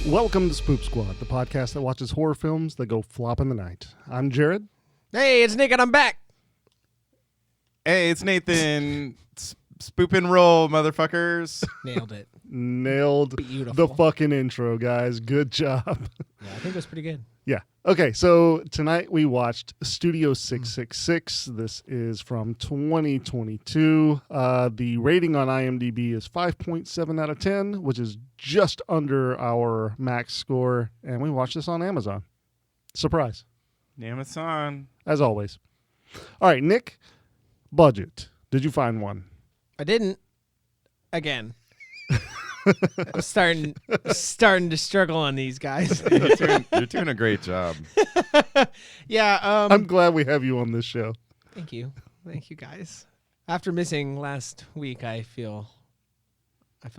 Welcome to Spoop Squad, the podcast that watches horror films that go flop in the night. I'm Jared. Hey, it's Nick and I'm back. Hey, it's Nathan. Spoop and roll, motherfuckers. Nailed it. Nailed Beautiful. the fucking intro, guys. Good job. Yeah, I think it was pretty good. Yeah. Okay, so tonight we watched Studio 666. This is from 2022. The rating on IMDb is 5.7 out of 10, which is just under our max score, and we watched this on Amazon. Surprise. Amazon. As always. All right, Nick, budget. Did you find one? I didn't. Again. I'm starting to struggle on these guys. You're doing a great job. Yeah. I'm glad we have you on this show. Thank you, guys. After missing last week, I feel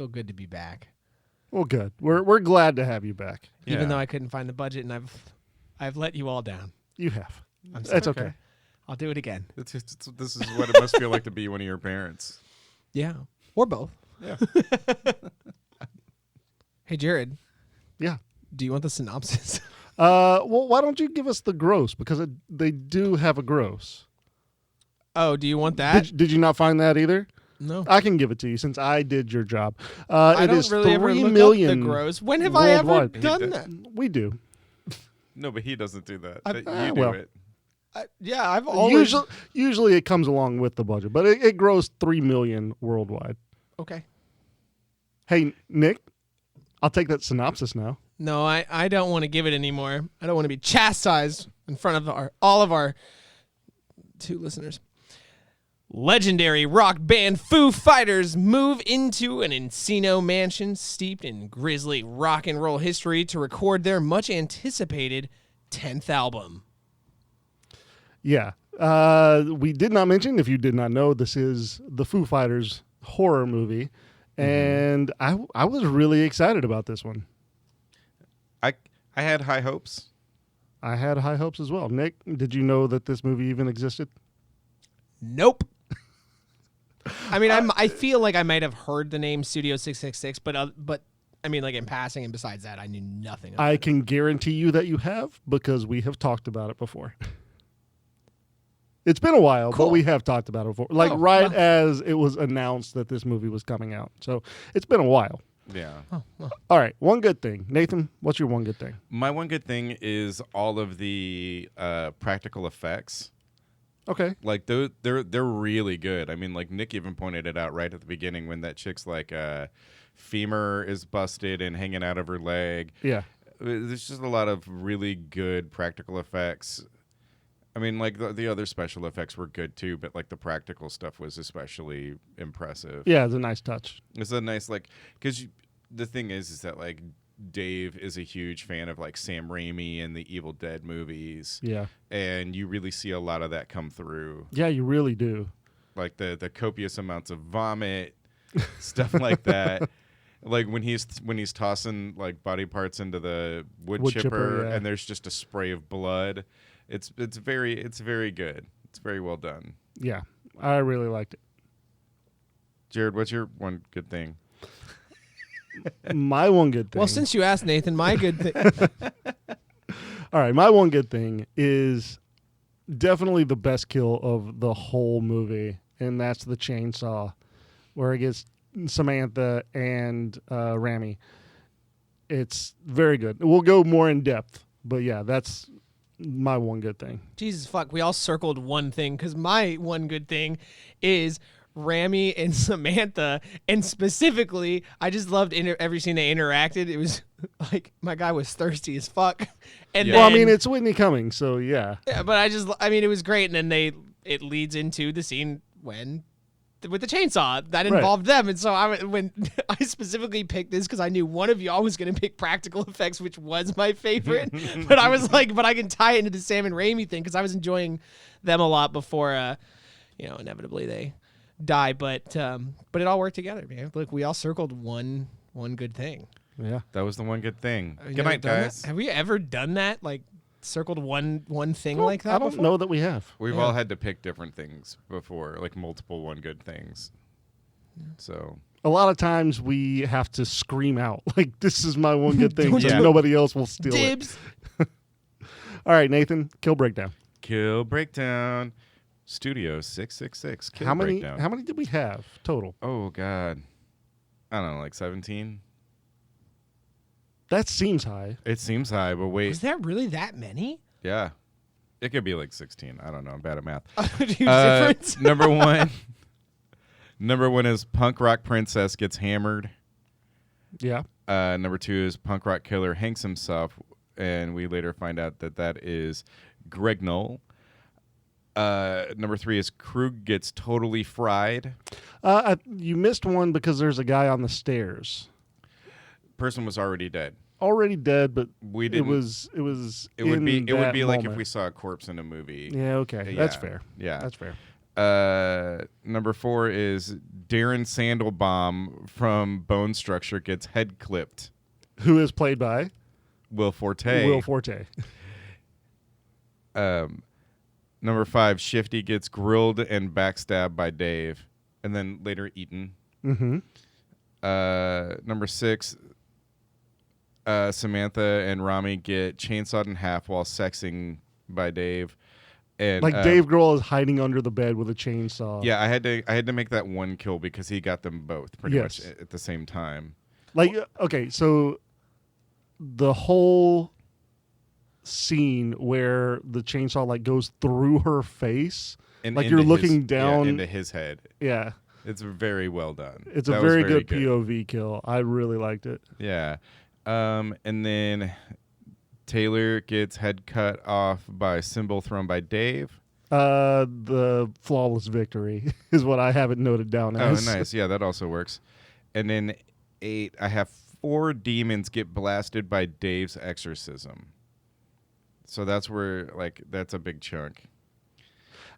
good to be back. Well, good. We're glad to have you back. Even Yeah. though I couldn't find the budget, and I've let you all down. You have. I'm sorry. That's okay. I'll do it again. This is what it must feel like to be one of your parents. Yeah, or both. Yeah. Hey, Jared. Yeah. Do you want the synopsis? Well, why don't you give us the gross? Because they do have a gross. Oh, do you want that? Did you not find that either? No. I can give it to you since I did your job. I It don't is really ever 3 look million up the gross. When have I ever worldwide. done that? We do. No, but he doesn't do that. I- You do well. it. Yeah, I've always... Usually it comes along with the budget, but it grows 3 million worldwide. Okay. Hey, Nick, I'll take that synopsis now. No, I don't want to give it anymore. I don't want to be chastised in front of all of our 2 listeners. Legendary rock band Foo Fighters move into an Encino mansion steeped in grisly rock and roll history to record their much anticipated 10th album. Yeah. We did not mention, if you did not know, this is the Foo Fighters horror movie. And I was really excited about this one. I had high hopes. I had high hopes as well. Nick, did you know that this movie even existed? Nope. I mean, I feel like I might have heard the name Studio 666, but I mean, like in passing, and besides that, I knew nothing about I it. can guarantee you that you have because we have talked about it before. It's been a while, Cool. but we have talked about it before. Like Oh, right well. as it was announced that this movie was coming out. So it's been a while. Yeah. All right, one good thing. Nathan, what's your one good thing? My one good thing is all of the practical effects. Okay. Like they're really good. I mean, like Nick even pointed it out right at the beginning when that chick's like femur is busted and hanging out of her leg. Yeah. There's just a lot of really good practical effects. I mean, like the other special effects were good too, but like the practical stuff was especially impressive. Yeah, it's a nice touch. It's a nice because the thing is that like Dave is a huge fan of like Sam Raimi and the Evil Dead movies, Yeah. and you really see a lot of that come through, Yeah, you really do. like the copious amounts of vomit, stuff like that. Like when he's tossing like body parts into the wood chipper, yeah. and there's just a spray of blood. It's very good. It's very well done. Yeah. I really liked it. Jared, what's your one good thing? My one good thing. Well, since you asked, Nathan, my good thing. All right, my one good thing is definitely the best kill of the whole movie, and that's the chainsaw, where it gets Samantha and Rami. It's very good. We'll go more in depth, but yeah, that's my one good thing. Jesus fuck, we all circled one thing because my one good thing is Rami and Samantha, and specifically, I just loved every scene they interacted. It was like my guy was thirsty as fuck, and Yeah. then, Well, I mean, it's Whitney Cummings, so yeah. yeah, but I mean, it was great, and then it leads into the scene with the chainsaw that involved them, and so when I specifically picked this because I knew one of y'all was going to pick practical effects, which was my favorite, but I was like, but I can tie it into the Sam and Raimi thing because I was enjoying them a lot before, inevitably they die, but it all worked together, man. Look, we all circled one good thing. Yeah. That was the one good thing. Have you Good ever night, done that? guys. Have we ever done that? Like circled one thing Well, like that? I don't before? know that we have. We've Yeah. all had to pick different things before, like multiple one good things. So a lot of times we have to scream out like, "This is my one good thing," so Yeah. nobody else will steal it. Dibs. All right, Nathan, kill breakdown. Kill Breakdown. Studio 666. Kill How many? Breakdown. How many did we have total? Oh God, I don't know, like 17. That seems high. It seems high, but wait, Was there really that many? yeah, it could be like 16. I don't know. I'm bad at math. Huge difference. Number one. Number one is Punk Rock Princess gets hammered. Yeah. Number two is Punk Rock Killer hangs himself, and we later find out that that is Greg Knoll. Number three is Krug gets totally fried. You missed one because there's a guy on the stairs, Person was already dead. already dead, but We it didn't. was. It would in be. It would that be like if moment. we saw a corpse in a movie. Yeah. Okay. That's fair. Yeah. That's fair. Number four is Darren Sandelbaum from Bone Structure gets head clipped. Who is played by Will Forte. Will Forte? Number five, Shifty gets grilled and backstabbed by Dave, and then later eaten. Mm-hmm. Number six, Samantha and Rami get chainsawed in half while sexing by Dave. And Like Dave Grohl is hiding under the bed with a chainsaw. Yeah, I had to make that one kill because he got them both pretty much Yes. at the same time. Like, okay, so the whole scene where the chainsaw like goes through her face, And like into you're looking his- down into his head. Yeah, It's very well done. it's a That was very good POV kill. I really liked it. Yeah. And then Taylor gets head cut off by symbol thrown by Dave. The flawless victory is what I have it noted down Oh, as. nice. Yeah, that also works. And then 8, I have 4 demons get blasted by Dave's exorcism. So that's where, like, that's a big chunk.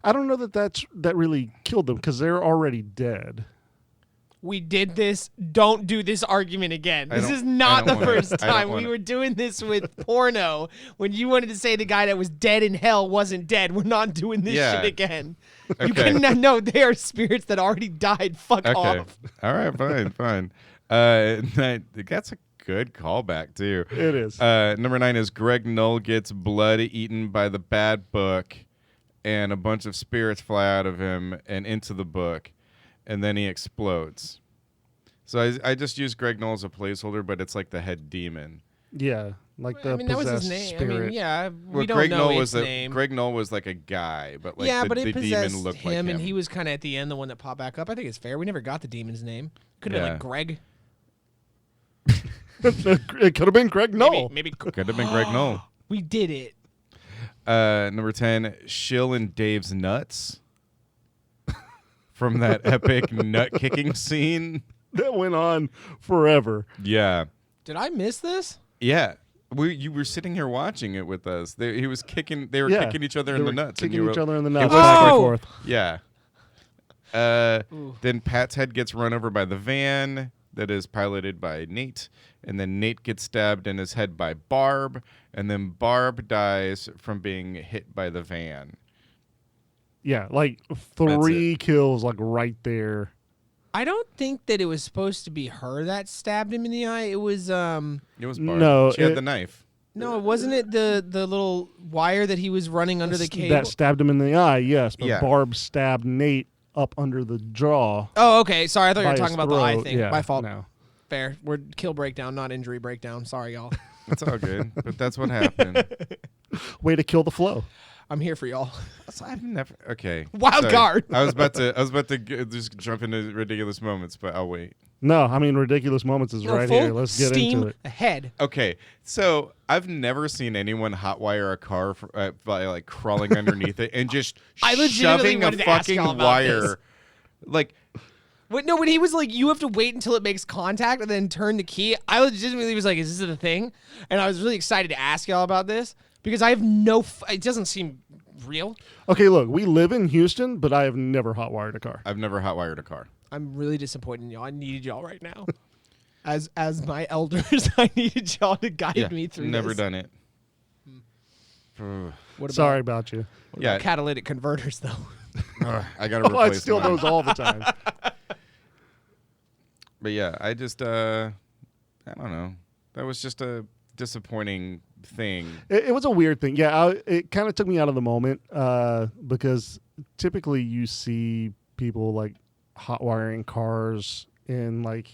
I don't know that really killed them because they're already dead. We did this. Don't do this argument again. I This don't- is not I the don't wanna- first I don't time. We wanna- were doing this with porno when you wanted to say the guy that was dead in hell wasn't dead. We're not doing this Yeah. shit again. You Okay. can no, they are spirits that already died. Fuck Okay. off. All right, fine. That's a good callback, too. It is. Number 9 is Greg Knoll gets blood eaten by the bad book, and a bunch of spirits fly out of him and into the book, and then he explodes. So I just use Greg Knoll as a placeholder, but it's like the head demon. Yeah, like the I mean, that was possessed his name. spirit. I mean, yeah, we Well, don't Greg know Knoll its was name. Greg Knoll was like a guy, but like yeah, the, but it the possessed demon looked him, like him. and he was kind of at the end the one that popped back up. I think it's fair. We never got the demon's name. Could have been Yeah. like Greg. It could have been Greg Knoll. Maybe Could have been Greg Knoll. we did it. Number 10, Shill and Dave's nuts. From that epic nut kicking scene. That went on forever. Yeah. Did I miss this? Yeah. You were sitting here watching it with us. They were kicking Yeah, each other They in were the nuts. kicking and you each were, other in the it nuts was- back and Oh! forth. Yeah. Then Pat's head gets run over by the van that is piloted by Nate. And then Nate gets stabbed in his head by Barb. And then Barb dies from being hit by the van. Yeah, like 3 kills, like right there. I don't think that it was supposed to be her that stabbed him in the eye. It was It was Barb. No, She had it- the knife. no, wasn't it the little wire that he was running under the cable? That stabbed him in the eye, yes, but Yeah. Barb stabbed Nate up under the jaw. Oh, okay. Sorry, I thought you by were talking his about the eye throat. thing. Yeah, My fault. No. Fair. We're kill breakdown, not injury breakdown. Sorry, y'all. It's all good. But that's what happened. Way to kill the flow. I'm here for y'all. So I've never. Okay. Wild Sorry. card. I was about to just jump into ridiculous moments, but I'll wait. No, I mean ridiculous moments is No, right full here. Let's get steam into it. ahead. Okay, so I've never seen anyone hotwire a car by like crawling underneath it and just I legitimately shoving a wanted to ask fucking y'all about wire. this. Like, Wait, no, when he was like, you have to wait until it makes contact and then turn the key, I legitimately was like, is this the thing? And I was really excited to ask y'all about this because I have it doesn't seem real. Okay, look, we live in Houston, but I have never hotwired a car. I've never hotwired a car. I'm really disappointed in y'all. I needed y'all right now. As my elders, I needed y'all to guide me through never this. done it. What about, Sorry about you. what Yeah. about catalytic converters, though? I gotta Oh, I replace steal mine. those all the time. But yeah, I just I don't know. That was just a disappointing thing. It was a weird thing. Yeah, it kind of took me out of the moment because typically you see people like hot wiring cars in like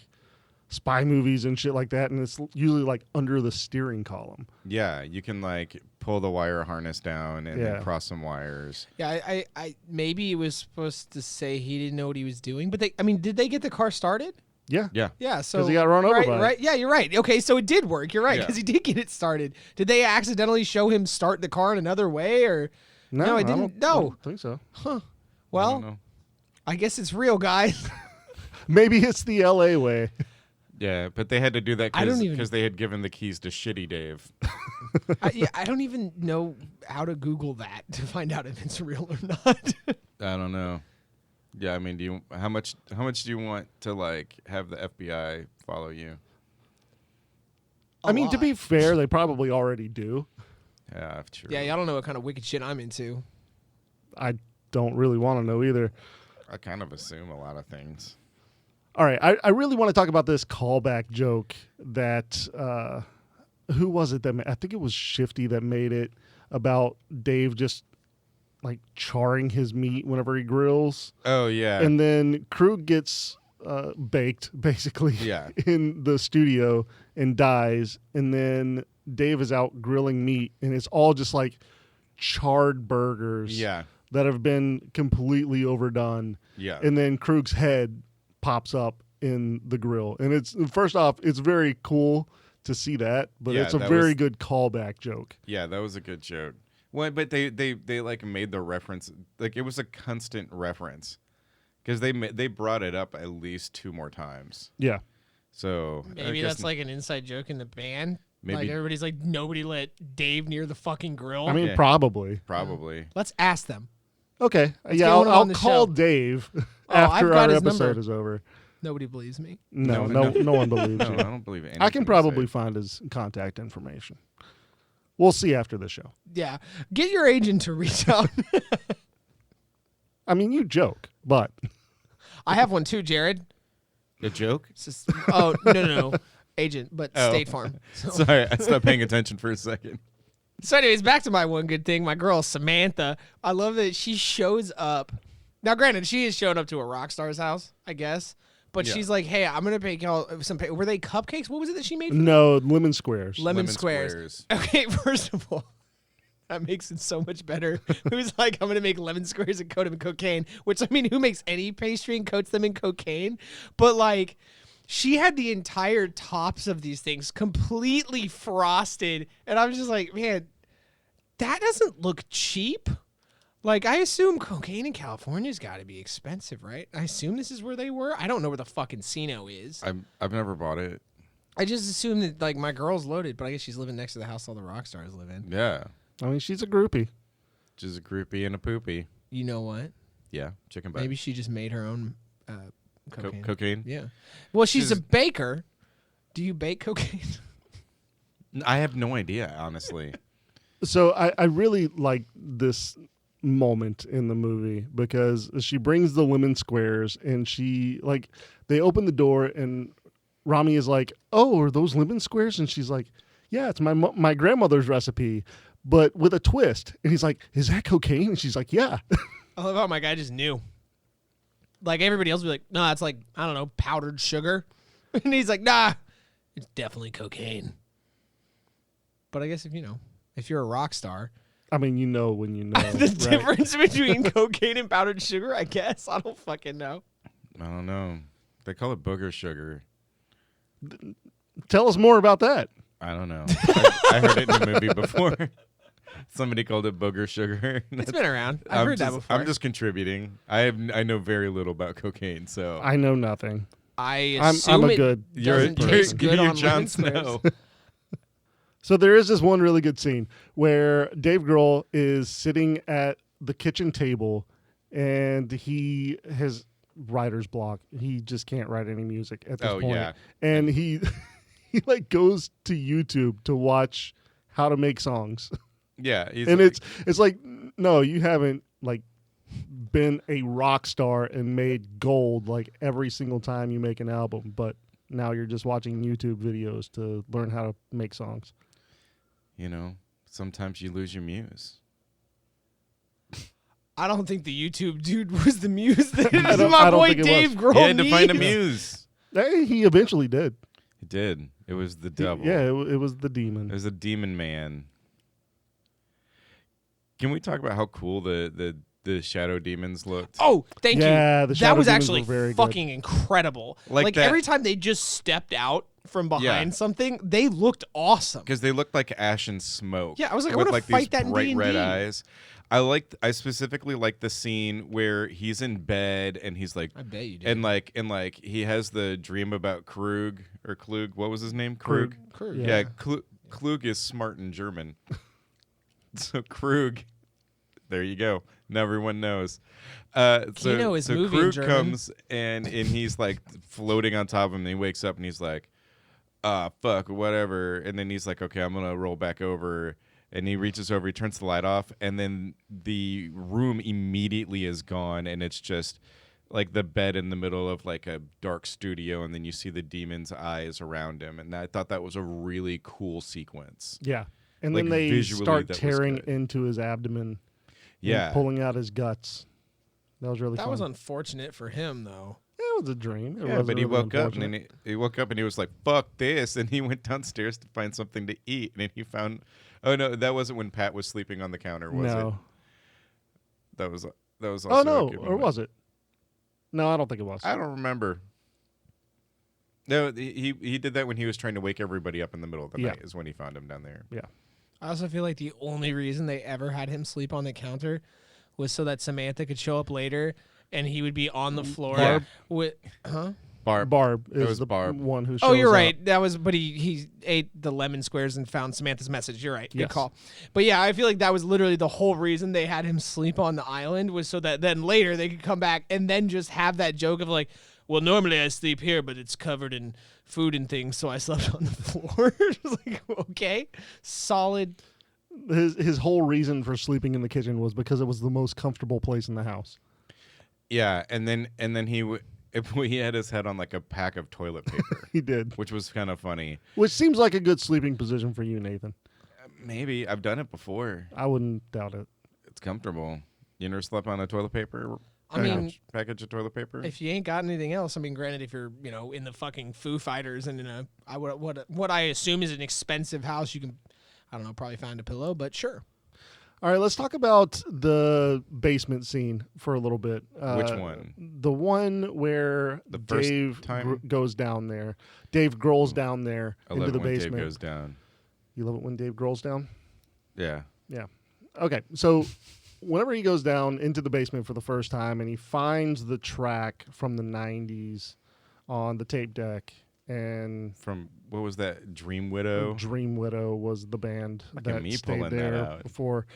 spy movies and shit like that, and it's usually like under the steering column. Yeah, you can like pull the wire harness down and Yeah. then cross some wires. Yeah, I maybe it was supposed to say he didn't know what he was doing, but did they get the car started? Yeah. Yeah. Yeah, so he got run over right, by it. right. Yeah, you're right. Okay, so it did work. You're right Yeah. because he did get it started. Did they accidentally show him start the car in another way, or No, I didn't. I No. don't think so. I don't well, know. I guess it's real, guys. Maybe it's the LA way. Yeah, but they had to do that I don't even- because they had given the keys to Shitty Dave. I don't even know how to Google that to find out if it's real or not. I don't know. Yeah, I mean, how much do you want to like have the FBI follow you? I mean, to be fair, they probably already do. Yeah, true. Yeah, y'all don't know what kind of wicked shit I'm into. I don't really want to know either. I kind of assume a lot of things. All right, I really want to talk about this callback joke that who was it that I think it was Shifty that made it about Dave just like charring his meat whenever he grills, Oh yeah. and then Krug gets baked basically Yeah. in the studio and dies, and then Dave is out grilling meat, and it's all just like charred burgers yeah. that have been completely overdone. Yeah. And then Krug's head pops up in the grill. And it's first off, it's very cool to see that, but Yeah, it's a that very was- good callback joke. Yeah, that was a good joke. Well, but they like made the reference, like it was a constant reference because they brought it up at least 2 more times. Yeah. So I Maybe guess that's like an inside joke in the band. Like Maybe- everybody's like, nobody let Dave near the fucking grill. I mean, Yeah. probably. probably. Let's ask them. Okay. Let's Yeah, get one I'll, on I'll the call show. Dave I've after got our his episode number. is over. Nobody believes me. No, No, no one believes No, you. I don't believe anything. I can you probably say. find his contact information. We'll see after the show. Yeah. Get your agent to reach out. I mean, you joke, but I have one too, Jared. A joke? It's just, no. Agent, but Oh. State Farm. So. Sorry, I stopped paying attention for a second. So anyways, back to my one good thing. My girl, Samantha. I love that she shows up. Now, granted, she is showing up to a rock star's house, I guess. But Yeah. she's like, hey, I'm going to bake y'all some... Were they cupcakes? What was it that she made? For no, lemon squares. Lemon squares. Okay, first of all, that makes it so much better. Who's like, I'm going to make lemon squares and coat them in cocaine, which, I mean, who makes any pastry and coats them in cocaine? But, like, she had the entire tops of these things completely frosted. And I was just like, man, that doesn't look cheap. Like, I assume cocaine in California's got to be expensive, right? I assume this is where they were. I don't know where the fucking Encino is. I've never bought it. I just assume that, like, my girl's loaded, but I guess she's living next to the house all the rock stars live in. Yeah. I mean, she's a groupie. Just a groupie and a poopy. You know what? Yeah. Chicken butt. Maybe she just made her own cocaine. Cocaine? Yeah. Well, she's a She's- baker. Do you bake cocaine? I have no idea, honestly. So I really like this moment in the movie because she brings the lemon squares and she like they open the door and Rami is like, "Oh, are those lemon squares?" And she's like, "Yeah, it's my grandmother's recipe, but with a twist." And he's like, "Is that cocaine?" And she's like, "Yeah." I love how my guy just knew. Like, everybody else would be like, nah, it's like, I don't know, powdered sugar. And he's like, nah, it's definitely cocaine. But I guess if you're a rock star, I mean, you know when you know. the right? difference between cocaine and powdered sugar, I guess. I don't fucking know. I don't know. They call it booger sugar. Tell us more about that. I don't know. I heard it in the movie before. Somebody called it booger sugar. It's been around. I've heard that before. I'm just contributing. I know very little about cocaine, so I know nothing. I I'm assume a it good doesn't person. taste good you're on Jon lemon squares. Snow. So there is this one really good scene where Dave Grohl is sitting at the kitchen table and he has writer's block. He just can't write any music at this Oh, point. yeah. And he like goes to YouTube to watch how to make songs. Yeah, he's And like, it's like, no, you haven't like been a rock star and made gold like every single time you make an album, but now you're just watching YouTube videos to learn how to make songs. You know, sometimes you lose your muse. I don't think the YouTube dude was the muse. This I is don't my boy think it Dave was. Grohl. He had to find a needs. muse. He eventually did. He did. It was the devil. Yeah, it was the demon. It was a demon man. Can we talk about how cool the shadow demons looked? Oh, thank Yeah, you. the That shadow was demons actually were very good. fucking incredible. Like that- every time they just stepped out from behind Yeah. something, they looked awesome. Because they looked like ash and smoke. Yeah, I was like, I with wanna like fight these that in bright D&D. red eyes. I specifically like the scene where he's in bed and he's like, I bet you did. and like he has the dream about Krug or Klug. What was his name? Krug. Krug. Yeah, Klug is smart in German. So Krug. There you go. Now everyone knows. Kino is so movie in Krug German. comes and he's like floating on top of him. And he wakes up and he's like, fuck, whatever. And then he's like, okay, I'm gonna roll back over. And he reaches over, he turns the light off, and then the room immediately is gone, and it's just like the bed in the middle of like a dark studio, and then you see the demon's eyes around him. And I thought that was a really cool sequence. Yeah. And Like, then they visually, start that was tearing good. into his abdomen. Yeah. And pulling out his guts. That was really That fun. was unfortunate for him, though. It was a dream. It Yeah, wasn't but he really woke up and unfortunate. then he woke up and he was like, "Fuck this!" And he went downstairs to find something to eat, and then he found. Oh no, that wasn't when Pat was sleeping on the counter, was it? No. That was also. Oh a no, good or moment. was it? No, I don't think it was. I don't remember. No, he did that when he was trying to wake everybody up in the middle of the Yeah. night. Is when he found him down there. Yeah. I also feel like the only reason they ever had him sleep on the counter was so that Samantha could show up later and he would be on the floor Yeah. with Barb It is was the Barb. one who shows Oh, you're up. right. That was, but he ate the lemon squares and found Samantha's message. You're right. Good Yes. call. But yeah, I feel like that was literally the whole reason they had him sleep on the island was so that then later they could come back and then just have that joke of like, well, normally I sleep here, but it's covered in food and things, so I slept on the floor. It was like, okay, solid. His whole reason for sleeping in the kitchen was because it was the most comfortable place in the house. Yeah, and then he had his head on like a pack of toilet paper, He did. which was kind of funny. Which seems like a good sleeping position for you, Nathan. Maybe I've done it before. I wouldn't doubt it. It's comfortable. You never slept on a toilet paper? I mean, package of toilet paper. if you ain't got anything else, I mean, granted, if you're, in the fucking Foo Fighters and in a, what I assume is an expensive house, you can, I don't know, probably find a pillow, but sure. All right, let's talk about the basement scene for a little bit. Which one? The one where The first Dave time? goes down there. Dave Grohl's down there I into love the it when basement. Dave goes down. You love it when Dave Grohl's down? Yeah. Yeah. Okay, so whenever he goes down into the basement for the first time and he finds the track from the 90s on the tape deck, and From what was that? Dream Widow. Dream Widow was the band Look at that me stayed pulling that there out. before.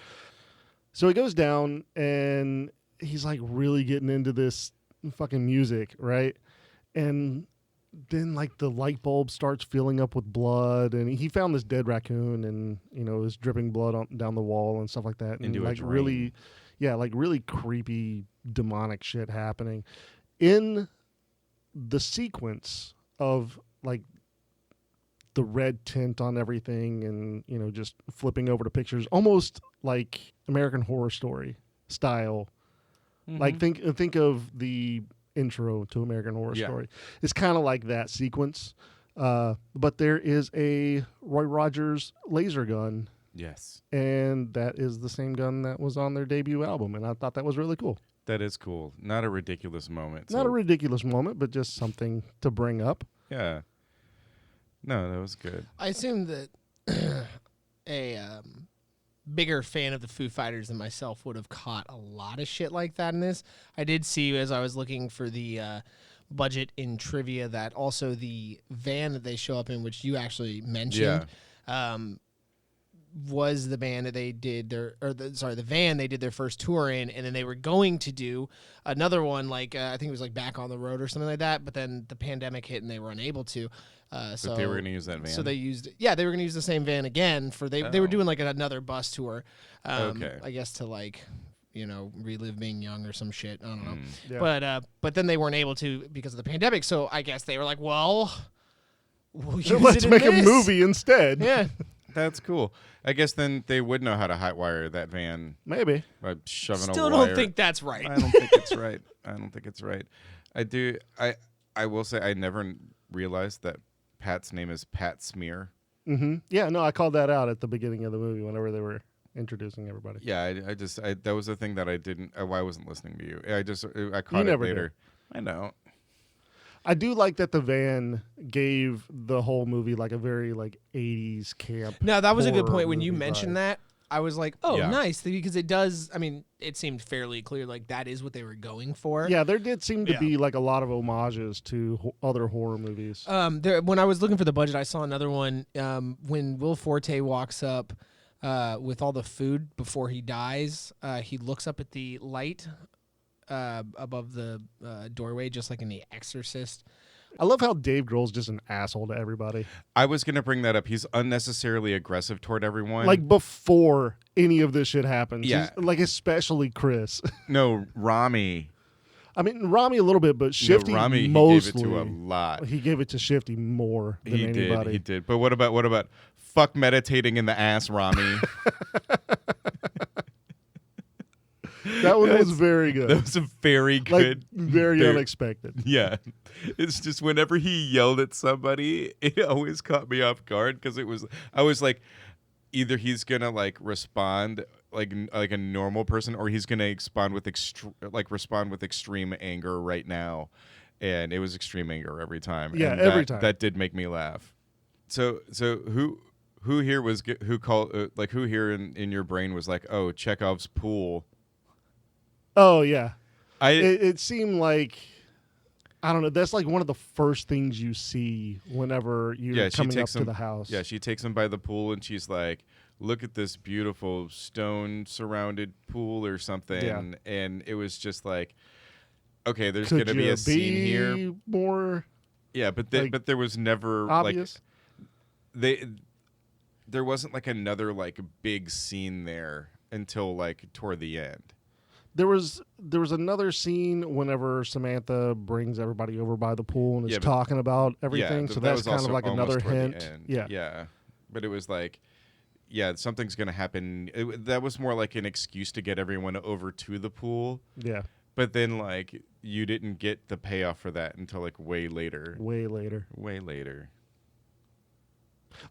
So he goes down and he's like really getting into this fucking music, right? And then like the light bulb starts filling up with blood, and he found this dead raccoon, and it was dripping blood down the wall and stuff like that, and Into a like drain. really, yeah, like really creepy demonic shit happening in the sequence of like the red tint on everything, and just flipping over to pictures, almost like American Horror Story style. Like think of the intro to American Horror Yeah. Story. It's kind of like that sequence, but there is a Roy Rogers laser gun, Yes. and that is the same gun that was on their debut album, and I thought that was really cool. That is cool. Not a ridiculous moment. Not so- a ridiculous moment, but just something to bring up. Yeah. No, that was good. I assume that a bigger fan of the Foo Fighters than myself would have caught a lot of shit like that in this. I did see as I was looking for the budget in trivia that also the van that they show up in, which you actually mentioned, was the band that they did the van they did their first tour in, and then they were going to do another one like I think it was like Back on the Road or something like that, but then the pandemic hit and they were unable to. So But they were going to use that van. So they they were going to use the same van again for they were doing like another bus tour. Okay. I guess to like relive being young or some shit. I don't know. Yeah. But then they weren't able to because of the pandemic. So I guess they were like, well, we'll use Let's it in make a this. movie instead. Yeah. That's cool. I guess then they would know how to hotwire that van Maybe. by shoving Still a wire. don't think that's right. I don't think it's right. I don't think it's right. I will say I never realized that Pat's name is Pat Smear. Mm-hmm. Yeah, no, I called that out at the beginning of the movie whenever they were introducing everybody. Yeah, I that was the thing that I didn't. Why I wasn't listening to you. I caught it never later. I know. I do like that the van gave the whole movie like a very like 80s camp. No, that was a good horror point. When you movie mentioned vibe. that, I was like, oh, Yeah. nice. Because it does, I mean, it seemed fairly clear like that is what they were going for. Yeah, there did seem to Yeah. be like a lot of homages to other horror movies. When I was looking for the budget, I saw another one. When Will Forte walks up with all the food before he dies, he looks up at the light above the doorway, just like in The Exorcist. I love how Dave Grohl's just an asshole to everybody. I was gonna bring that up. He's unnecessarily aggressive toward everyone. Like before any of this shit happens. Yeah. Like especially Chris. no, Rami. I mean, Rami a little bit, but Shifty no, Rami. mostly. He gave it to a lot. He gave it to Shifty more than He anybody. did. He did. But what about fuck meditating in the ass, Rami? That one was very good. That was a very Like good. very unexpected. Yeah. It's just whenever he yelled at somebody, it always caught me off guard because I was like, either he's gonna like respond like a normal person, or he's gonna respond with extreme anger right now, and it was extreme anger every time. Yeah, and every time. that did make me laugh. So who here was who called like who here in your brain was like, oh, Chekhov's pool? Oh yeah. I It seemed like, I don't know, that's like one of the first things you see whenever you're coming up to the house. Yeah, she takes him by the pool and she's like, look at this beautiful stone surrounded pool or something. Yeah. And it was just like, okay, there's Could gonna be you a scene here. more Yeah, but like, but there was never obvious? there wasn't like another like big scene there until like toward the end. There was another scene whenever Samantha brings everybody over by the pool and is Yeah, but- talking about everything. Yeah, so that that's was kind of also like almost another toward the hint. end. Yeah. Yeah. But it was like, yeah, something's going to happen. That was more like an excuse to get everyone over to the pool. Yeah. But then, like, you didn't get the payoff for that until, like, way later. Way later. Way later.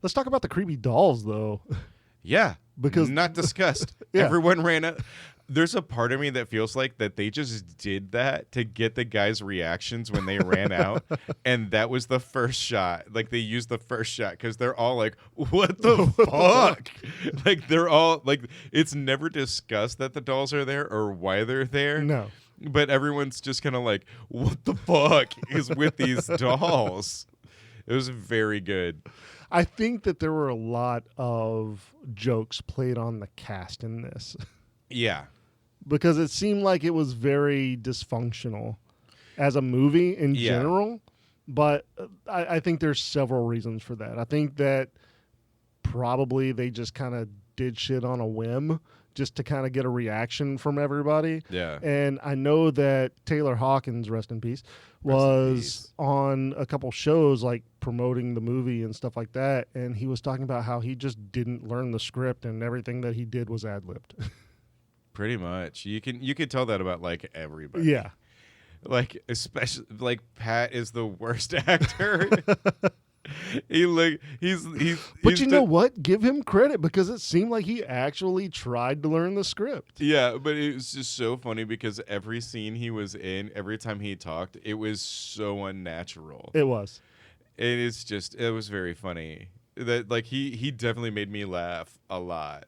Let's talk about the creepy dolls, though. Yeah. Because- not discussed. Yeah. Everyone ran out. There's a part of me that feels like that they just did that to get the guys' reactions when they ran out. And that was the first shot. Like, they used the first shot because they're all like, what the fuck? Like, they're all like, it's never discussed that the dolls are there or why they're there. No. But everyone's just kind of like, what the fuck is with these dolls? It was very good. I think that there were a lot of jokes played on the cast in this Yeah. because it seemed like it was very dysfunctional as a movie in Yeah. general. But I think there's several reasons for that. I think that probably they just kind of did shit on a whim just to kind of get a reaction from everybody. Yeah. And I know that Taylor Hawkins, rest in peace, was peace. on a couple shows like promoting the movie and stuff like that. And he was talking about how he just didn't learn the script and everything that he did was ad-libbed. Pretty much. You could tell that about like everybody. Yeah. Like especially like Pat is the worst actor. he's But you know what? Give him credit because it seemed like he actually tried to learn the script. Yeah, but it was just so funny because every scene he was in, every time he talked, it was so unnatural. It was. It was very funny. That like he definitely made me laugh a lot.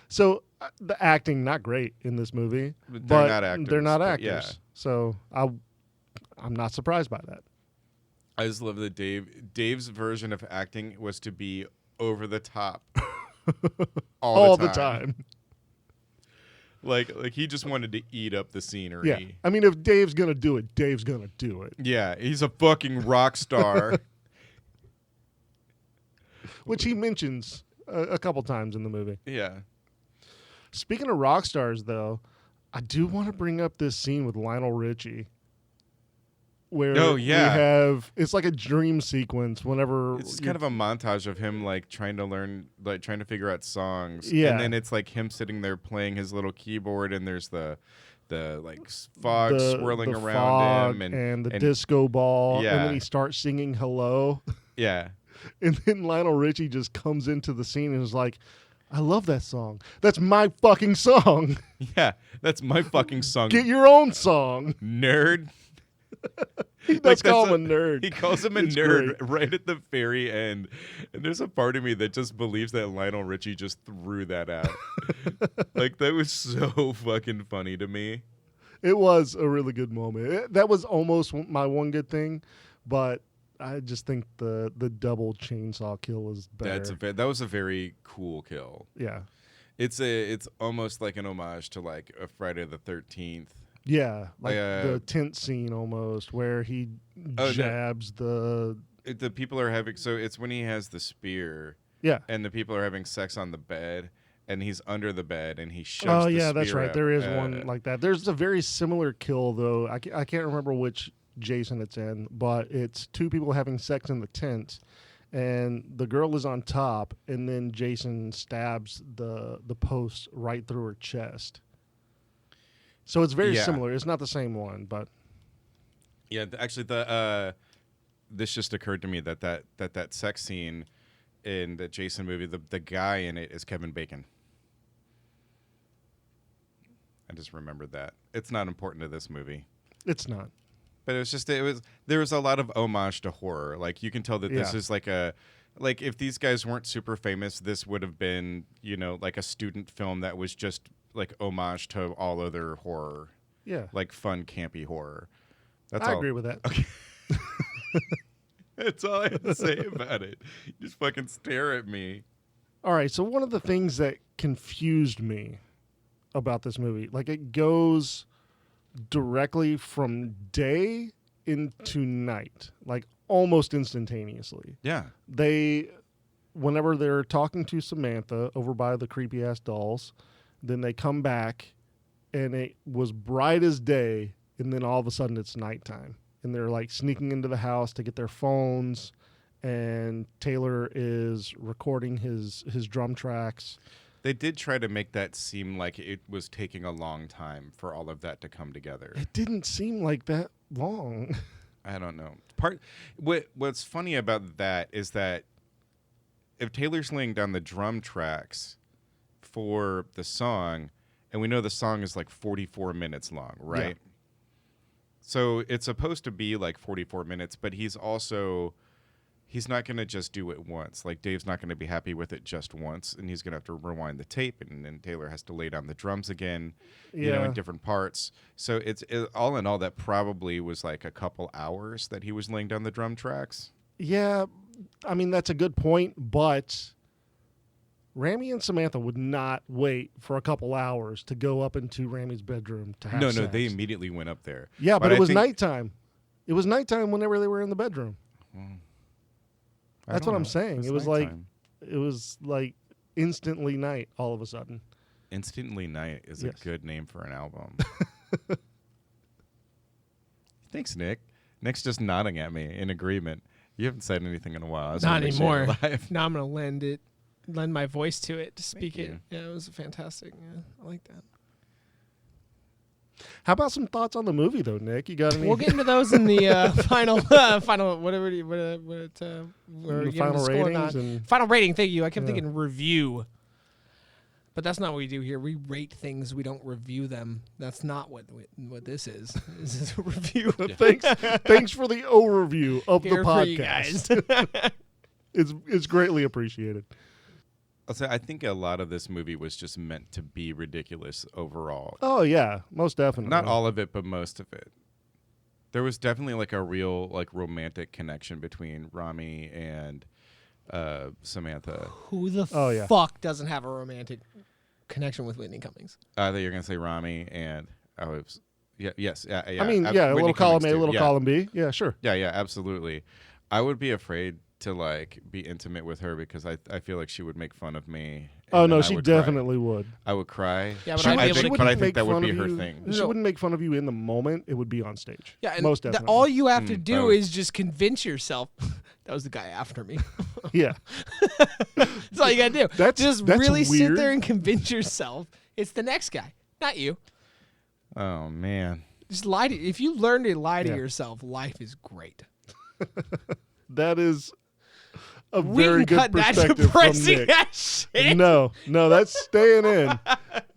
So the acting, not great in this movie. But But they're not actors, They're not but actors. yeah. So I'm not surprised by that. I just love that Dave's version of acting was to be over the top All the time. Like he just wanted to eat up the scenery. Yeah. I mean, if Dave's going to do it, Dave's going to do it. Yeah, he's a fucking rock star. Which he mentions a couple times in the movie. Yeah. Speaking of rock stars, though, I do want to bring up this scene with Lionel Richie. Where Oh, yeah. we have, it's like a dream sequence whenever. It's kind of a montage of him like trying to learn, like trying to figure out songs. Yeah. And then it's like him sitting there playing his little keyboard, and there's the like fog swirling the around fog him, and the disco ball. Yeah. And then he starts singing Hello. yeah. And then Lionel Richie just comes into the scene and is like, I love that song. That's my fucking song. Yeah, that's my fucking song. Get your own song. Nerd. He does call him a nerd. He calls him a It's nerd great. right at the very end. And there's a part of me that just believes that Lionel Richie just threw that out. Like, that was so fucking funny to me. It was a really good moment. That was almost my one good thing, but I just think the double chainsaw kill is better. That was a very cool kill. Yeah. It's almost like an homage to like a Friday the 13th. Yeah, like Like, the tent scene almost, where he jabs the. The people are having, so it's when he has the spear, Yeah. and the people are having sex on the bed, and he's under the bed, and he shoves Oh the yeah, that's spear right. out. There is one like that. There's a very similar kill though. I can't remember which Jason it's in, but it's two people having sex in the tent, and the girl is on top, and then Jason stabs the post right through her chest. So it's very Yeah. similar. It's not the same one, but Yeah, actually, this just occurred to me that sex scene in the Jason movie, the guy in it is Kevin Bacon. I just remembered that. It's not important to this movie, it's not. but there was a lot of homage to horror. Like, you can tell that this Yeah. is like if these guys weren't super famous, this would have been, like a student film that was just like homage to all other horror, Yeah, like fun campy horror. That's I all. agree with that. Okay. That's all I have to say about it. You just fucking stare at me. All right, so one of the things that confused me about this movie, like it goes directly from day into night, like almost instantaneously. Yeah. Whenever they're talking to Samantha over by the creepy ass dolls, then they come back and it was bright as day, and then all of a sudden it's nighttime. And they're like sneaking into the house to get their phones, and Taylor is recording his drum tracks. They did try to make that seem like it was taking a long time for all of that to come together. It didn't seem like that long. I don't know. What's funny about that is that if Taylor's laying down the drum tracks for the song, and we know the song is like 44 minutes long, right? Yeah. So it's supposed to be like 44 minutes, but he's not going to just do it once. Like, Dave's not going to be happy with it just once, and he's going to have to rewind the tape, and then Taylor has to lay down the drums again, in different parts. So all in all, that probably was like a couple hours that he was laying down the drum tracks. Yeah, I mean, that's a good point, but Rami and Samantha would not wait for a couple hours to go up into Rami's bedroom to have No, sex. they immediately went up there. Yeah, but I it was think- nighttime. It was nighttime whenever they were in the bedroom. I That's don't what I'm know. saying. It's It was nighttime. like instantly night all of a sudden. Instantly Night is Yes. a good name for an album. Thanks, Nick. Nick's just nodding at me in agreement. You haven't said anything in a while. I just Not wanna make sure you're anymore. alive. Now I'm gonna lend my voice to it to speak Thank it. you. Yeah, it was fantastic. Yeah, I like that. How about some thoughts on the movie, though, Nick? You got any? We'll get into those in the final whatever we're the giving final the score or ratings not. and Final rating. Thank you. I kept Yeah. thinking review, but that's not what we do here. We rate things. We don't review them. That's not what this is. This is a review. thanks for the overview of Here the for you podcast. guys. It's greatly appreciated. I'll say I think a lot of this movie was just meant to be ridiculous overall. Oh yeah, most definitely. Not all of it, but most of it. There was definitely like a real like romantic connection between Rami and Samantha. Who the Oh, yeah. fuck doesn't have a romantic connection with Whitney Cummings? I thought you were gonna say Rami and I was yes. I mean, yeah, a Whitney little column Cummings A, a too. little Yeah. column B. Yeah, sure. Yeah, absolutely. I would be afraid to like be intimate with her because I feel like she would make fun of me. Oh and no, then I she would cry. definitely would. I would cry. Yeah, but She I'd would- be she able to. wouldn't but I think make that would fun be of her you- thing. She No. wouldn't make fun of you in the moment. It would be on stage. Yeah, and most definitely. all you have to do both. is just convince yourself. That was the guy after me. Yeah, That's all you gotta do. That's really sit weird. there and convince yourself it's the next guy, not you. Oh man. Just lie to. If you learn to lie to Yeah. yourself, life is great. that is a We very can good cut that perspective from depressing Nick. ass shit. No, that's staying in.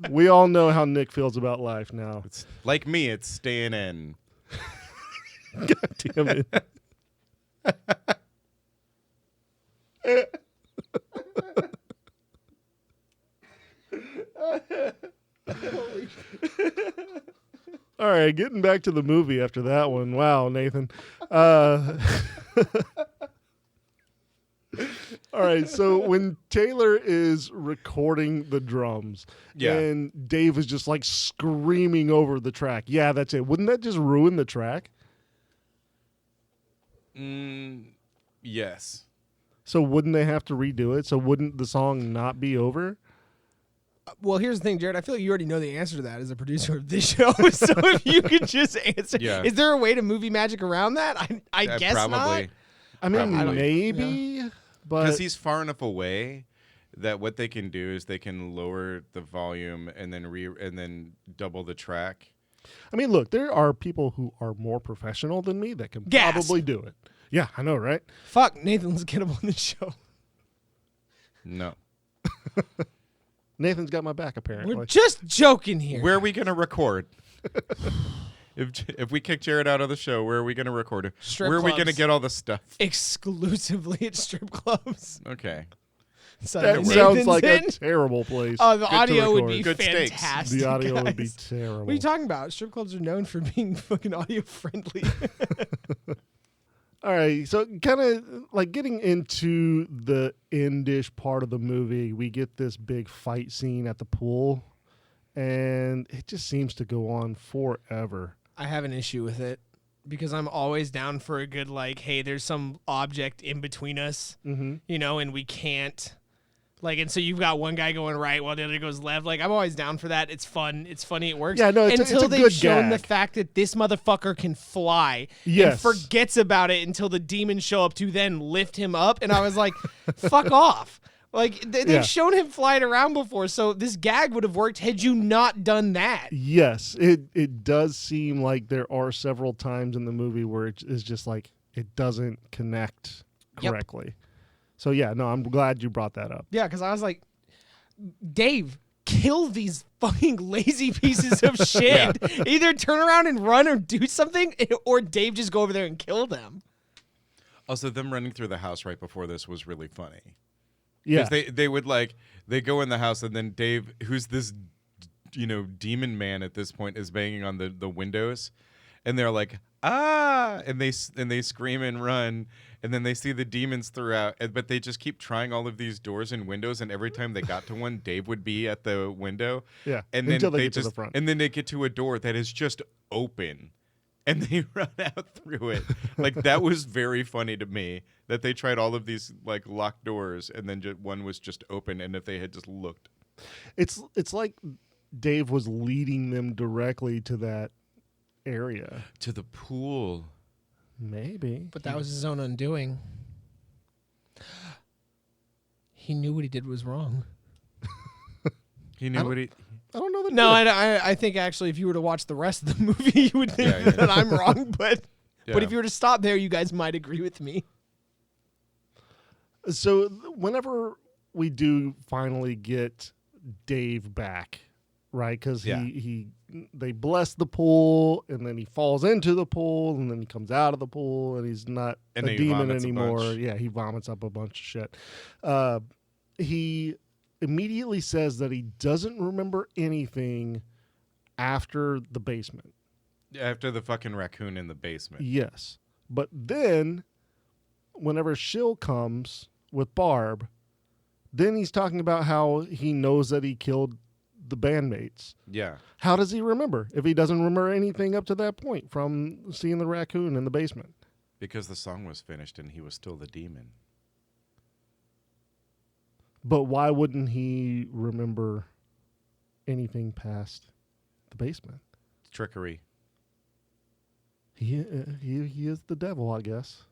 We all know how Nick feels about life now. It's like me, it's staying in. God damn it. All right, getting back to the movie after that one. Wow, Nathan. All right, so when Taylor is recording the drums Yeah. and Dave is just like screaming over the track. Yeah, that's it. Wouldn't that just ruin the track? Yes. So wouldn't they have to redo it? So wouldn't the song not be over? Well, here's the thing, Jared. I feel like you already know the answer to that as a producer of this show. So if you could just answer, Yeah. is there a way to movie magic around that? I guess probably. not. I mean, Probably. maybe, but Because he's far enough away that what they can do is they can lower the volume and then double the track. I mean, look, there are people who are more professional than me that can Gasp. probably do it. Yeah, I know, right? Fuck, Nathan, let's get him on the show. No. Nathan's got my back, apparently. We're just joking here. Where are we going to record? If we kick Jared out of the show, where are we going to record? Strip Where are we going to clubs. get all the stuff? Exclusively at strip clubs. Okay. So that Nathan's sounds like in. a terrible place. Oh, the Good to audio would record. be Good steaks. fantastic. the audio would be guys. terrible. What are you talking about? Strip clubs are known for being fucking audio friendly. All right, so kind of like getting into the end-ish part of the movie, we get this big fight scene at the pool, and it just seems to go on forever. I have an issue with it because I'm always down for a good, like, hey, there's some object in between us, Mm-hmm. you know, and we can't. Like, and so you've got one guy going right while the other goes left. Like, I'm always down for that. It's fun. It's funny. It works. Yeah, no, it's until a they've good shown the gag. fact that this motherfucker can fly. Yes. And forgets about it until the demons show up to then lift him up. And I was like, fuck off. Like, they've Yeah. shown him flying around before, so this gag would have worked had you not done that. Yes, it does seem like there are several times in the movie where it is just like it doesn't connect Yep. correctly. So yeah, no, I'm glad you brought that up. Yeah, because I was like, Dave, kill these fucking lazy pieces of shit. Either turn around and run or do something, or Dave just go over there and kill them. Also, them running through the house right before this was really funny. Yeah, 'Cause they would they go in the house and then Dave, who's this, demon man at this point, is banging on the windows, and they're like, ah, and they scream and run, and then they see the demons throughout, but they just keep trying all of these doors and windows, and every time they got to one, Dave would be at the window, yeah. and then until they they get to just the front. and then they get to a door that is just open. And they run out through it. Like, that was very funny to me that they tried all of these like locked doors and then one was just open. And if they had just looked, It's like Dave was leading them directly to that area. to the pool. Maybe. But that was his own undoing. He knew what he did was wrong. He knew what he. I don't know that. No, I think actually, if you were to watch the rest of the movie, you would think Yeah. that I'm wrong. But Yeah. if you were to stop there, you guys might agree with me. So whenever we do finally get Dave back, right? Because Yeah. they bless the pool, and then he falls into the pool, and then he comes out of the pool, and he's not And a he demon vomits a anymore. bunch. Yeah, he vomits up a bunch of shit. He immediately says that he doesn't remember anything after the basement. After the fucking raccoon in the basement. Yes. But then, whenever Shill comes with Barb, then he's talking about how he knows that he killed the bandmates. Yeah. How does he remember if he doesn't remember anything up to that point from seeing the raccoon in the basement? Because the song was finished and he was still the demon. But why wouldn't he remember anything past the basement? Trickery. He is the devil, I guess.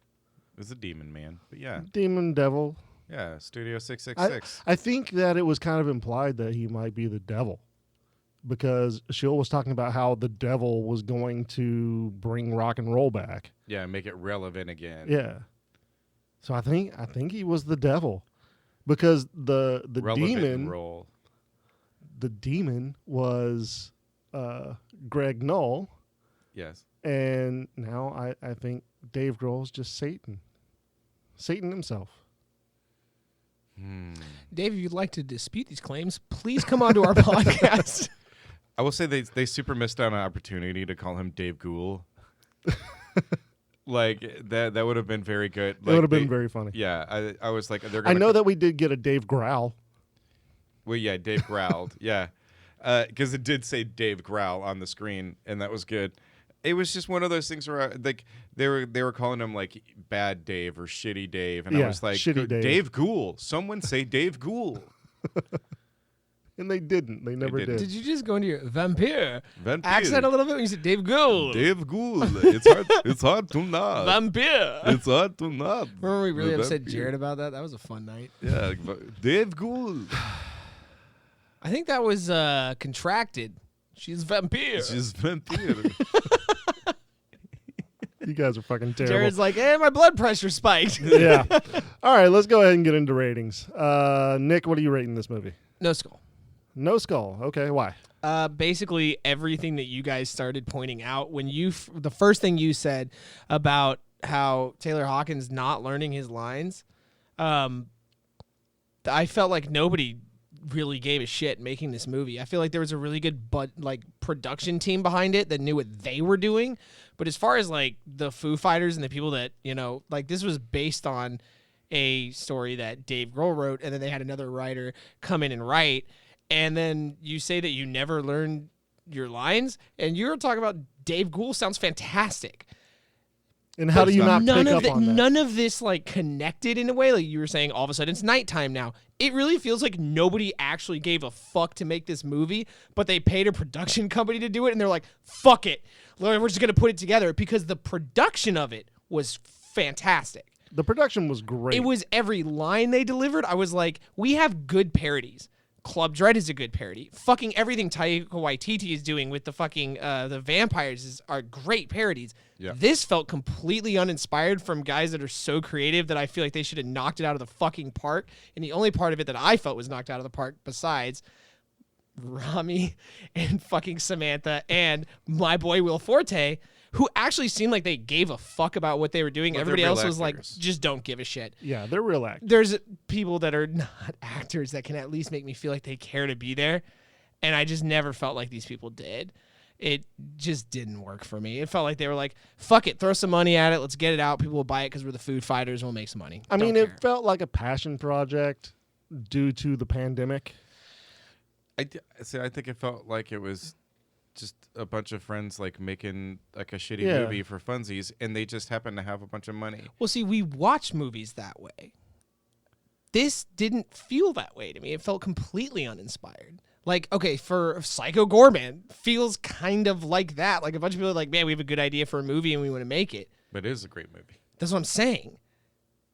It's a demon, man. But yeah. Demon devil. Yeah, Studio 666. I think that it was kind of implied that he might be the devil, because Shield was talking about how the devil was going to bring rock and roll back. Yeah, make it relevant again. Yeah. So I think he was the devil, because the Relevant demon role. the demon was Greg Knoll, Yes. and now I think Dave Grohl's just Satan himself. Dave, if you'd like to dispute these claims, please come on to our podcast. I will say they super missed out on an opportunity to call him Dave Ghoul. Like that would have been very good. It would have been very funny. Yeah, I was like, they're I gonna know that we did get a Dave Growl. Well, yeah, Dave growled. Yeah, because it did say Dave Growl on the screen, and that was good. It was just one of those things where like they were calling him like Bad Dave or Shitty Dave, and I was like, Shitty Dave. Dave Ghoul. Someone say Dave Ghoul. And they didn't. They never didn't. did. Did you just go into your vampire Vampire. accent a little bit when you said Dave Gould? Dave Ghoul. It's hard to not. Vampire. It's hard to not. Remember we really The upset vampire. Jared about that? That was a fun night. Yeah, Dave Ghoul. I think that was contracted. She's vampire. She's vampire. You guys are fucking terrible. Jared's like, my blood pressure spiked. Yeah. All right, let's go ahead and get into ratings. Nick, what are you rating this movie? No skull. No skull. Okay, why? Basically everything that you guys started pointing out when the first thing you said about how Taylor Hawkins not learning his lines, I felt like nobody really gave a shit making this movie. I feel like there was a really good production team behind it that knew what they were doing. But as far as like the Foo Fighters and the people that, like this was based on a story that Dave Grohl wrote, and then they had another writer come in and write. And then you say that you never learned your lines, and you're talking about Dave Grohl sounds fantastic. And how do you not pick up on that? None of this like connected in a way. Like you were saying, all of a sudden it's nighttime now. It really feels like nobody actually gave a fuck to make this movie, but they paid a production company to do it, and they're like, fuck it. We're just going to put it together, because the production of it was fantastic. The production was great. It was every line they delivered. I was like, we have good parodies. Club Dread is a good parody. Fucking everything Taika Waititi is doing with the fucking the vampires are great parodies. Yeah. This felt completely uninspired from guys that are so creative that I feel like they should have knocked it out of the fucking park. And the only part of it that I felt was knocked out of the park, besides Rami and fucking Samantha and my boy Will Forte, who actually seemed like they gave a fuck about what they were doing. Well, Everybody they're real else was like, actors. just don't give a shit. Yeah, they're real actors. There's people that are not actors that can at least make me feel like they care to be there. And I just never felt like these people did. It just didn't work for me. It felt like they were like, fuck it, throw some money at it. Let's get it out. People will buy it because we're the Food Fighters and we'll make some money. I mean, Don't it care. felt like a passion project due to the pandemic. I think it felt like it was just a bunch of friends like making like a shitty Yeah. movie for funsies, and they just happened to have a bunch of money. Well, see, we watch movies that way. This didn't feel that way to me. It felt completely uninspired. Like, okay, for Psycho Gorman, feels kind of like that. Like a bunch of people are like, man, we have a good idea for a movie and we want to make it. But it is a great movie. That's what I'm saying.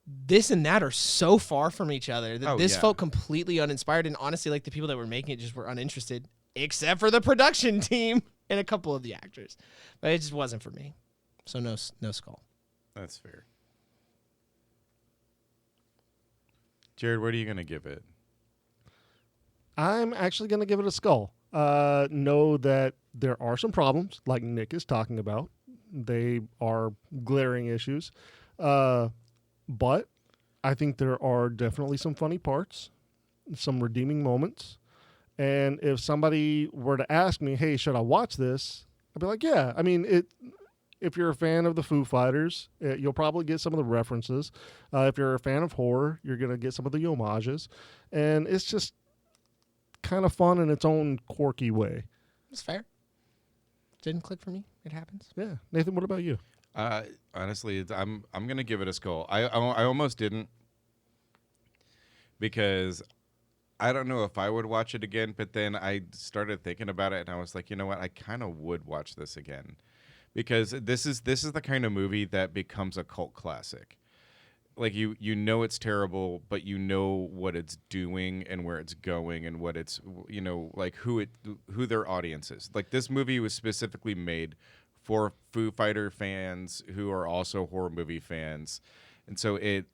This and that are so far from each other that Oh, this yeah. felt completely uninspired. And honestly, like the people that were making it just were uninterested, except for the production team and a couple of the actors. But it just wasn't for me. So no skull. That's fair. Jared, what are you gonna give it? I'm actually going to give it a skull. Know that there are some problems, like Nick is talking about. They are glaring issues. But I think there are definitely some funny parts, some redeeming moments. And if somebody were to ask me, hey, should I watch this? I'd be like, yeah. I mean, if you're a fan of the Foo Fighters, you'll probably get some of the references. If you're a fan of horror, you're going to get some of the homages. And it's just kind of fun in its own quirky way. It's fair. Didn't click for me. It happens. Yeah. Nathan, what about you? Honestly, I'm gonna give it a skull. I almost didn't, because I don't know if I would watch it again, but then I started thinking about it, and I was like, you know what? I kind of would watch this again, because this is the kind of movie that becomes a cult classic. Like you know it's terrible, but you know what it's doing and where it's going and what it's like who their audience is. Like this movie was specifically made for Foo Fighter fans who are also horror movie fans, and so it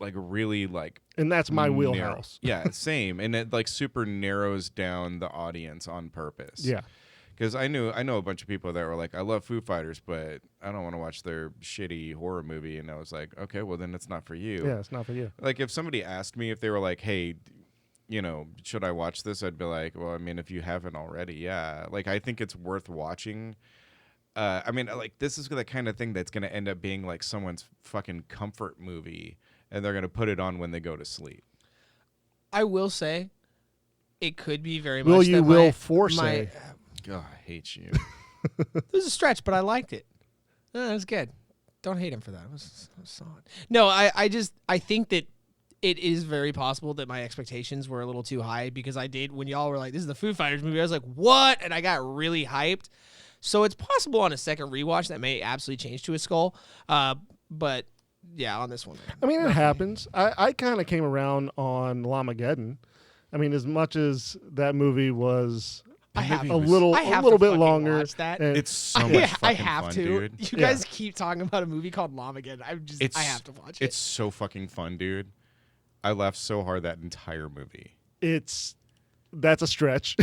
like really like, and that's my wheelhouse. Yeah, same. And it like super narrows down the audience on purpose. Yeah. Because I know a bunch of people that were like, I love Foo Fighters, but I don't want to watch their shitty horror movie. And I was like, okay, well then it's not for you. Yeah, it's not for you. Like if somebody asked me if they were like, hey, should I watch this? I'd be like, well, I mean, if you haven't already, yeah. Like I think it's worth watching. I mean, like this is the kind of thing that's going to end up being like someone's fucking comfort movie, and they're going to put it on when they go to sleep. I will say, it could be very will much. You that will my, force my, it. God, I hate you. It was a stretch, but I liked it. It was good. Don't hate him for that. It was solid. No, I think that it is very possible that my expectations were a little too high, because I did, when y'all were like, this is the Foo Fighters movie, I was like, what? And I got really hyped. So it's possible on a second rewatch that may absolutely change to a skull. But yeah, on this one. I mean, it happens. I kind of came around on Lamageddon. I mean, as much as that movie was a little bit longer. Watch that. It's so much fucking I have fun, to. dude. You guys keep talking about a movie called Lamageddon. I have to watch it. It's so fucking fun, dude. I laughed so hard that entire movie. That's a stretch.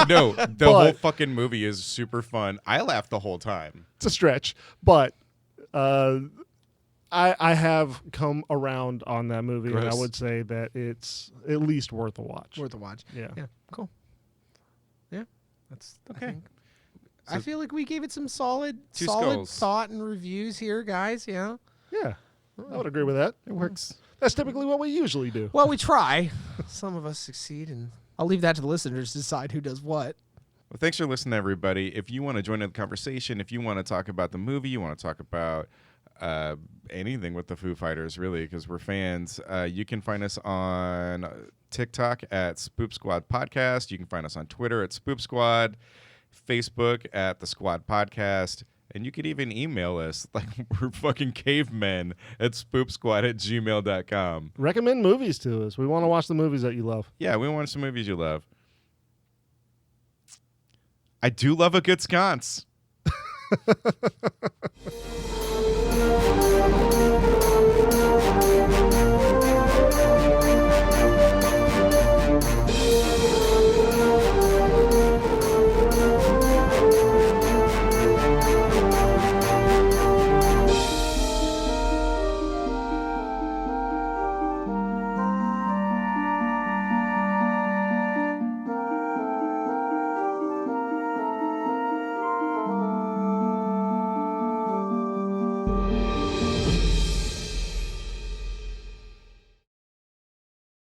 No, the whole fucking movie is super fun. I laughed the whole time. It's a stretch, but I have come around on that movie, Gross. and I would say that it's at least worth a watch. Worth a watch. Yeah. Yeah. Cool. Yeah. That's Okay. I feel like we gave it some solid skulls. thought and reviews here, guys. Yeah. Yeah, I would agree with that. It works. That's typically what we usually do. Well, we try. Some of us succeed, and I'll leave that to the listeners to decide who does what. Well, thanks for listening, everybody. If you want to join in the conversation, if you want to talk about the movie, you want to talk about anything with the Foo Fighters, really, because we're fans, you can find us on TikTok at Spoop Squad Podcast. You can find us on Twitter at Spoop Squad, Facebook at The Squad Podcast, and you could even email us like we're fucking cavemen at spoopsquad@gmail.com. Recommend movies to us. We want to watch the movies that you love. Yeah, we want some movies you love. I do love a good sconce.